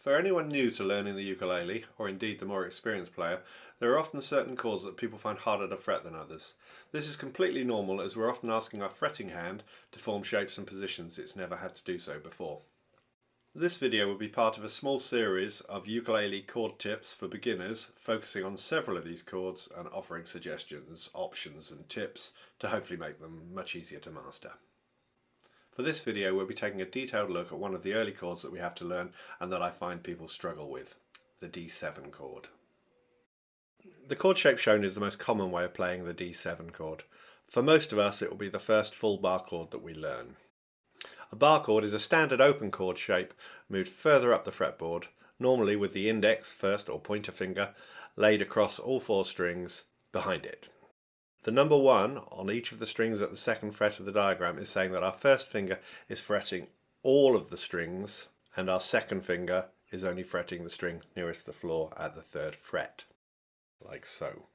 For anyone new to learning the ukulele, or indeed the more experienced player, there are often certain chords that people find harder to fret than others. This is completely normal, as we're often asking our fretting hand to form shapes and positions it's never had to do so before. This video will be part of a small series of ukulele chord tips for beginners, focusing on several of these chords and offering suggestions, options and tips to hopefully make them much easier to master. For this video we'll be taking a detailed look at one of the early chords that we have to learn and that I find people struggle with, the D7 chord. The chord shape shown is the most common way of playing the D7 chord. For most of us it will be the first full bar chord that we learn. A bar chord is a standard open chord shape moved further up the fretboard, normally with the index, first or pointer finger, laid across all four strings behind it. The number 1 on each of the strings at the second fret of the diagram is saying that our first finger is fretting all of the strings and our second finger is only fretting the string nearest the floor at the third fret, like so.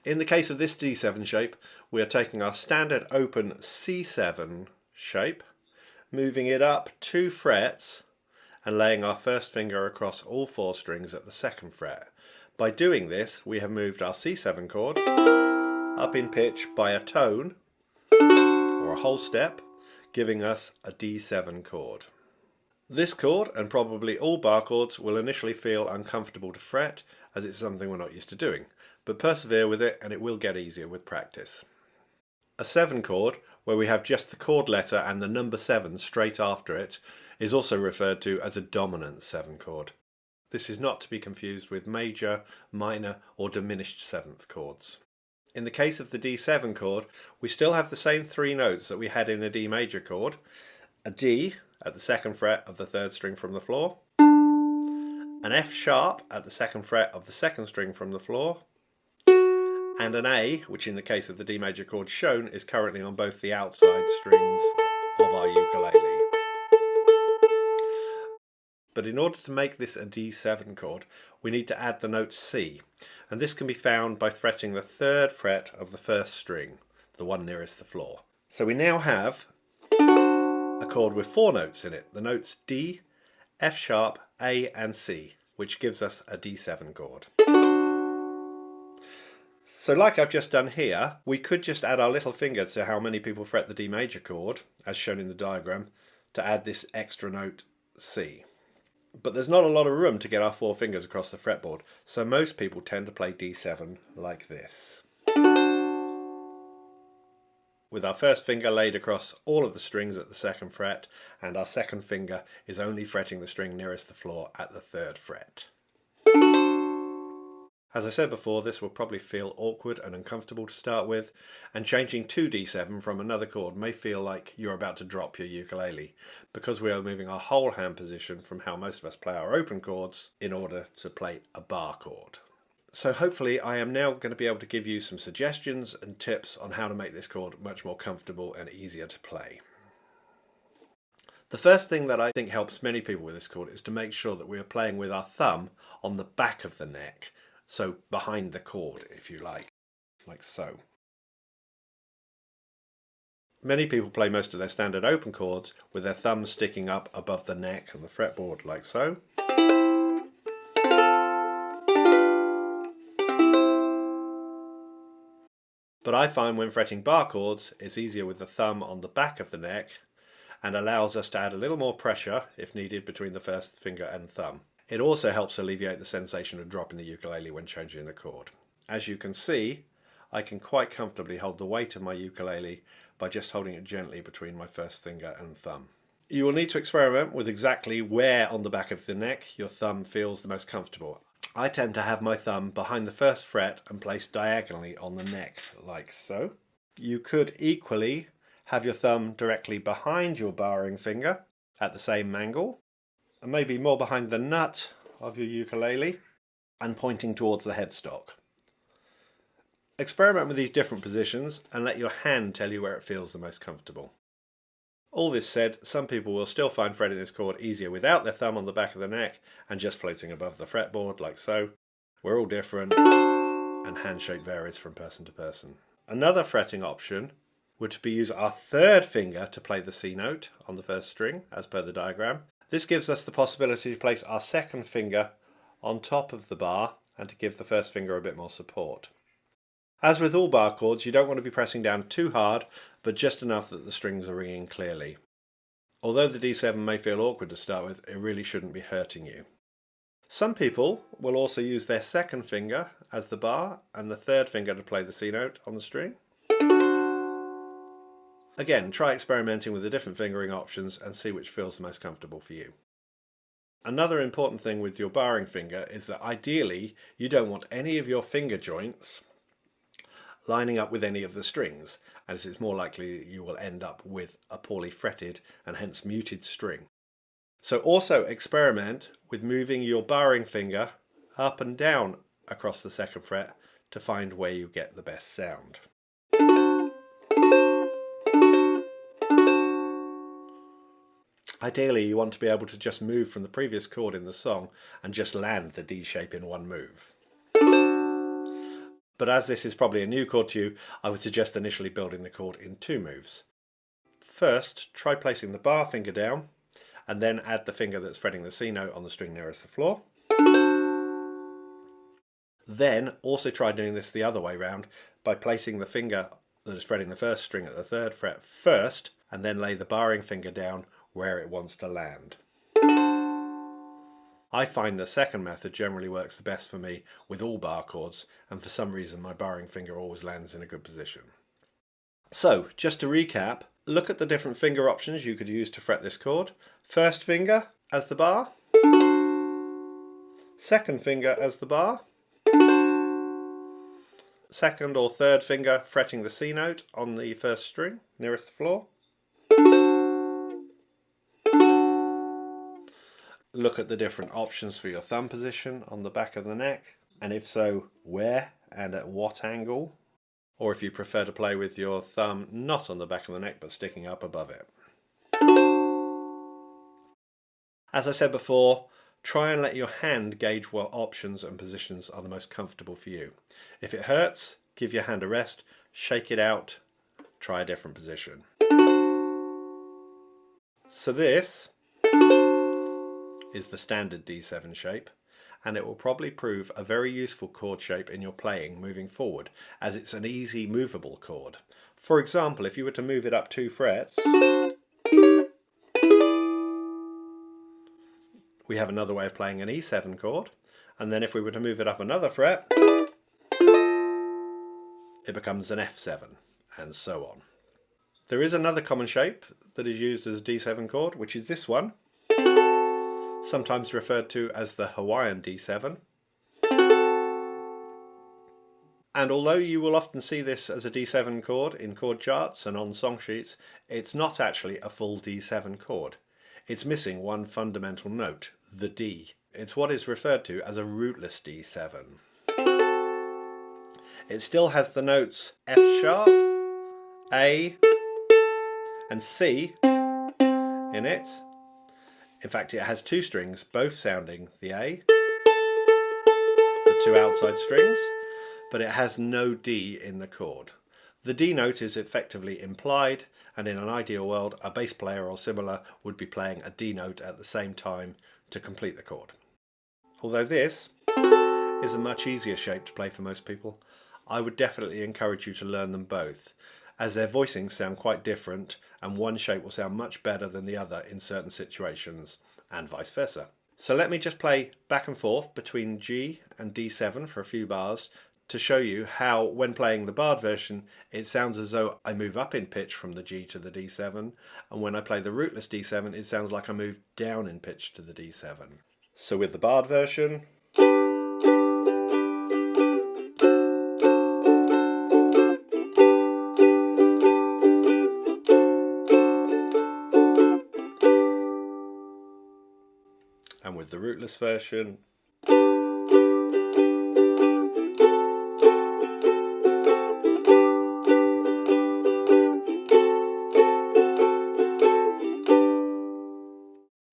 In the case of this D7 shape, we are taking our standard open C7 shape, moving it up 2 frets and laying our first finger across all 4 strings at the second fret. By doing this, we have moved our C7 chord up in pitch by a tone or a whole step, giving us a D7 chord. This chord, and probably all bar chords, will initially feel uncomfortable to fret as it's something we're not used to doing, but persevere with it and it will get easier with practice. A 7 chord, where we have just the chord letter and the number 7 straight after it, is also referred to as a dominant 7 chord. This is not to be confused with major, minor or diminished 7th chords. In the case of the D7 chord, we still have the same 3 notes that we had in a D major chord: a D at the second fret of the third string from the floor, an F sharp at the second fret of the second string from the floor, and an A, which in the case of the D major chord shown is currently on both the outside strings of our ukulele. But in order to make this a D7 chord, we need to add the note C, and this can be found by fretting the third fret of the first string, the one nearest the floor. So we now have a chord with 4 notes in it, the notes D, F sharp, A and C, which gives us a D7 chord. So like I've just done here, we could just add our little finger to how many people fret the D major chord, as shown in the diagram, to add this extra note C. But there's not a lot of room to get our 4 fingers across the fretboard, so most people tend to play D7 like this, with our first finger laid across all of the strings at the second fret, and our second finger is only fretting the string nearest the floor at the third fret. As I said before, this will probably feel awkward and uncomfortable to start with, and changing to D7 from another chord may feel like you're about to drop your ukulele, because we are moving our whole hand position from how most of us play our open chords in order to play a bar chord. So hopefully I am now going to be able to give you some suggestions and tips on how to make this chord much more comfortable and easier to play. The first thing that I think helps many people with this chord is to make sure that we are playing with our thumb on the back of the neck, so behind the chord, if you like so. Many people play most of their standard open chords with their thumb sticking up above the neck and the fretboard, like so. But I find when fretting bar chords, it's easier with the thumb on the back of the neck and allows us to add a little more pressure, if needed, between the first finger and thumb. It also helps alleviate the sensation of dropping the ukulele when changing the chord. As you can see, I can quite comfortably hold the weight of my ukulele by just holding it gently between my first finger and thumb. You will need to experiment with exactly where on the back of the neck your thumb feels the most comfortable. I tend to have my thumb behind the first fret and placed diagonally on the neck, like so. You could equally have your thumb directly behind your barring finger at the same angle, and maybe more behind the nut of your ukulele and pointing towards the headstock. Experiment with these different positions and let your hand tell you where it feels the most comfortable. All this said, some people will still find fretting this chord easier without their thumb on the back of the neck and just floating above the fretboard, like so. We're all different, and hand shape varies from person to person. Another fretting option would be use our third finger to play the C note on the first string, as per the diagram, This gives us the possibility to place our second finger on top of the bar and to give the first finger a bit more support. As with all bar chords, you don't want to be pressing down too hard, but just enough that the strings are ringing clearly. Although the D7 may feel awkward to start with, it really shouldn't be hurting you. Some people will also use their second finger as the bar and the third finger to play the C note on the string. Again, try experimenting with the different fingering options and see which feels the most comfortable for you. Another important thing with your barring finger is that ideally you don't want any of your finger joints lining up with any of the strings, as it's more likely that you will end up with a poorly fretted and hence muted string. So also experiment with moving your barring finger up and down across the second fret to find where you get the best sound. Ideally, you want to be able to just move from the previous chord in the song and just land the D shape in one move. But as this is probably a new chord to you, I would suggest initially building the chord in two moves. First, try placing the bar finger down and then add the finger that's fretting the C note on the string nearest the floor. Then also try doing this the other way round by placing the finger that is fretting the first string at the third fret first and then lay the barring finger down where it wants to land. I find the second method generally works the best for me with all bar chords, and for some reason my barring finger always lands in a good position. So, just to recap, look at the different finger options you could use to fret this chord. First finger as the bar, second finger as the bar, second or third finger fretting the C note on the first string nearest the floor. Look at the different options for your thumb position on the back of the neck, and if so, where and at what angle, or if you prefer to play with your thumb not on the back of the neck but sticking up above it. As I said before, try and let your hand gauge what options and positions are the most comfortable for you. If it hurts, give your hand a rest, shake it out, try a different position. So this is the standard D7 shape, and it will probably prove a very useful chord shape in your playing moving forward, as it's an easy movable chord. For example, if you were to move it up 2 frets, we have another way of playing an E7 chord, and then if we were to move it up another fret, it becomes an F7, and so on. There is another common shape that is used as a D7 chord, which is this one, sometimes referred to as the Hawaiian D7. And although you will often see this as a D7 chord in chord charts and on song sheets, it's not actually a full D7 chord. It's missing one fundamental note, the D. It's what is referred to as a rootless D7. It still has the notes F sharp, A and C in it. In fact, it has 2 strings, both sounding the A, the 2 outside strings, but it has no D in the chord. The D note is effectively implied, and in an ideal world, a bass player or similar would be playing a D note at the same time to complete the chord. Although this is a much easier shape to play for most people, I would definitely encourage you to learn them both, as their voicings sound quite different and one shape will sound much better than the other in certain situations, and vice versa. So let me just play back and forth between G and D7 for a few bars to show you how, when playing the barred version, it sounds as though I move up in pitch from the G to the D7, and when I play the rootless D7 it sounds like I move down in pitch to the D7. So with the barred version, and with the rootless version,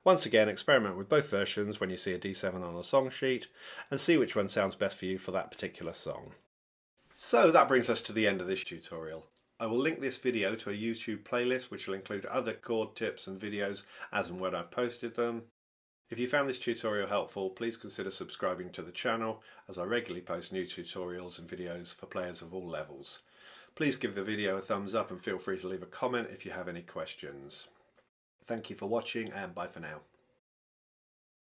once again, experiment with both versions when you see a D7 on a song sheet and see which one sounds best for you for that particular song. So that brings us to the end of this tutorial. I will link this video to a YouTube playlist which will include other chord tips and videos as and when I've posted them. If you found this tutorial helpful, please consider subscribing to the channel as I regularly post new tutorials and videos for players of all levels. Please give the video a thumbs up and feel free to leave a comment if you have any questions. Thank you for watching and bye for now.